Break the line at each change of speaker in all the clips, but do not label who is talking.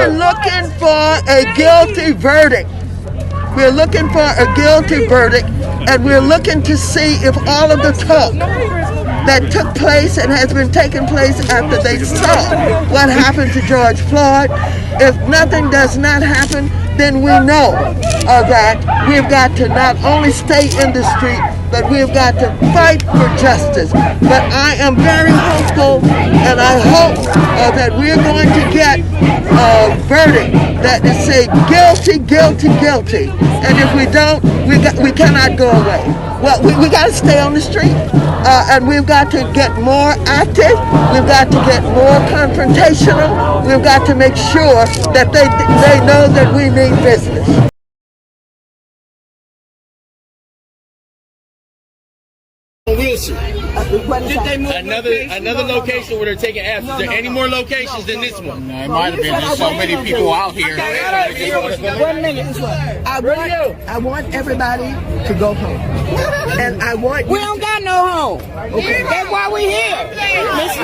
We're looking for a guilty verdict. We're looking for a guilty verdict, and we're looking to see if all of the talk that took place and has been taking place after they saw what happened to George Floyd, if nothing does not happen, then we know that we've got to not only stay in the street, but we've got to fight for justice. But I am very hopeful, and I hope that we're going to get a verdict that is say guilty, guilty, guilty. And if we don't, we cannot go away. Well, we got to stay on the street, and we've got to get more active. We've got to get more confrontational. We've got to make sure that they know that we mean business.
Did they move another location where they're taking abs? Is there any more locations than this one?
No, it might have been. There's so many people out here.
1 minute. I want everybody to go home, and I want.
We don't got no home. Okay. That's why we here. Miss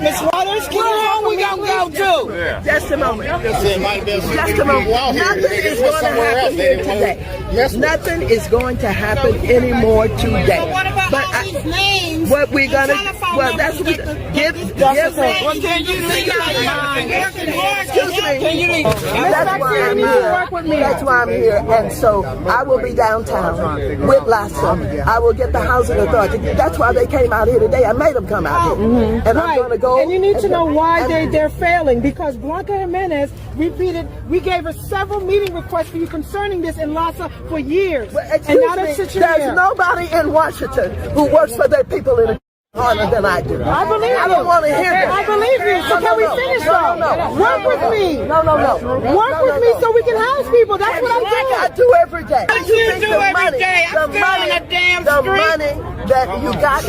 Miss Waters, keep it home. We gonna go too.
Yeah.
Just a moment.
Just a moment.
Nothing is going to happen here today. Nothing is going to happen anymore today.
What about all these names?
What we're gonna? Well, that's what give me.
Well, can you leave
Excuse me.
Can you leave?
That's why I'm here. That's why I'm here. And so I will be downtown with Leezo. I will get the housing authority. That's why they came out here today. I made them come out here. And I'm going to go.
And you need to know why they're failing, because Blanca Jimenez repeated, we gave her several meeting requests for you concerning this in Leezo for years.
And now there's nobody in Washington who works for their people in a harder than I do.
I believe you.
I don't want to hear that.
I believe you. So can we finish though? Work with me.
No.
Work with me so we can house people. That's what I do.
I do every day.
What you do every day? I'm still on the damn
the
street.
money that you got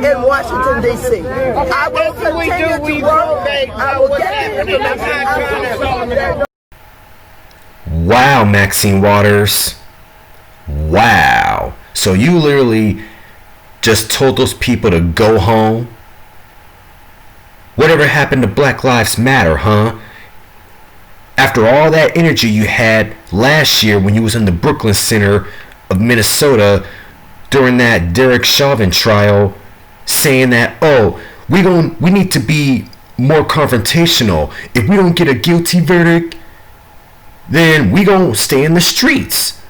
in Washington, D.C. I will continue to work. I will get the
Wow, Maxine Waters. Wow. So you literally just told those people to go home? Whatever happened to Black Lives Matter, huh? After all that energy you had last year when you was in the Brooklyn Center of Minnesota during that Derek Chauvin trial, saying that, oh, we need to be more confrontational. If we don't get a guilty verdict, then we gonna stay in the streets.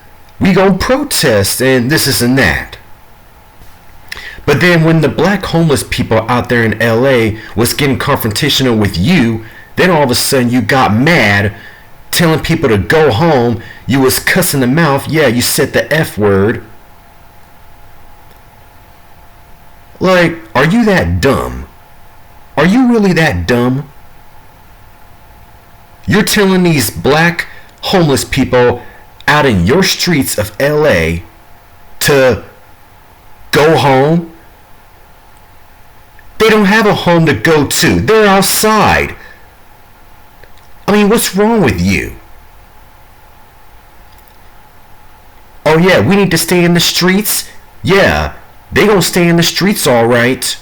We gonna protest and this and that. But then when the black homeless people out there in LA was getting confrontational with you, then all of a sudden you got mad, telling people to go home. You was cussing them out. Yeah, you said the F word. Like, are you that dumb? Are you really that dumb? You're telling these black homeless people out in your streets of LA to go home? They don't have a home to go to. They're outside. I mean, what's wrong with you? Oh yeah, we need to stay in the streets? Yeah, they gonna stay in the streets all right.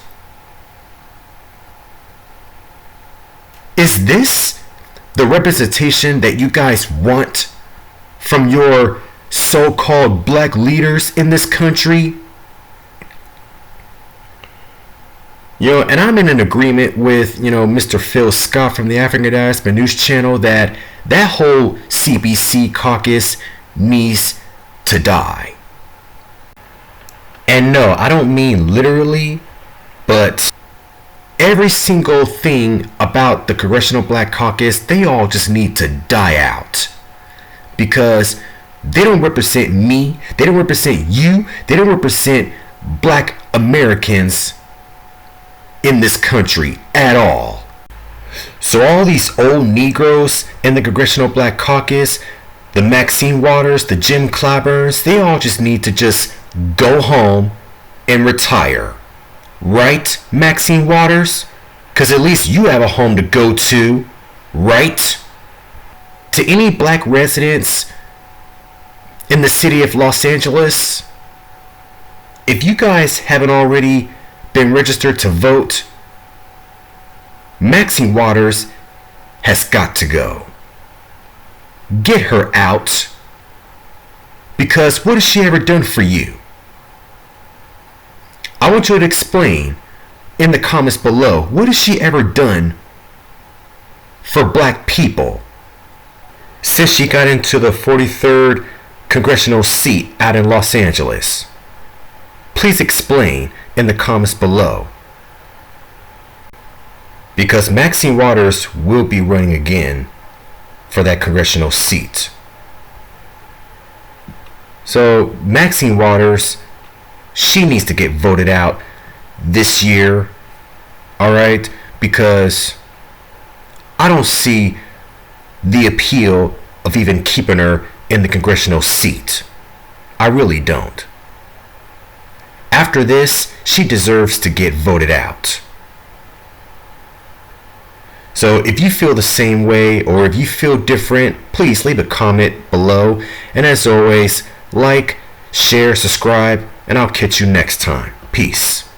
Is this the representation that you guys want from your so-called black leaders in this country? And I'm in an agreement with, Mr. Phil Scott from the African Diaspora News Channel that whole CBC caucus needs to die. And no, I don't mean literally, but every single thing about the Congressional Black Caucus, they all just need to die out. Because they don't represent me, they don't represent you, they don't represent black Americans in this country at all. So all these old Negroes in the Congressional Black Caucus, the Maxine Waters, the Jim Clyburns, they all just need to just go home and retire. Right, Maxine Waters? Because at least you have a home to go to, right? To any black residents in the city of Los Angeles, if you guys haven't already been registered to vote, Maxine Waters has got to go. Get her out. Because what has she ever done for you? I want you to explain in the comments below, what has she ever done for black people since she got into the 43rd congressional seat out in Los Angeles? Please explain in the comments below. Because Maxine Waters will be running again for that congressional seat. So Maxine Waters, she needs to get voted out this year, alright? Because I don't see the appeal of even keeping her in the congressional seat. I really don't. After this, she deserves to get voted out. So if you feel the same way or if you feel different, please leave a comment below. And as always, like, share, subscribe, and I'll catch you next time. Peace.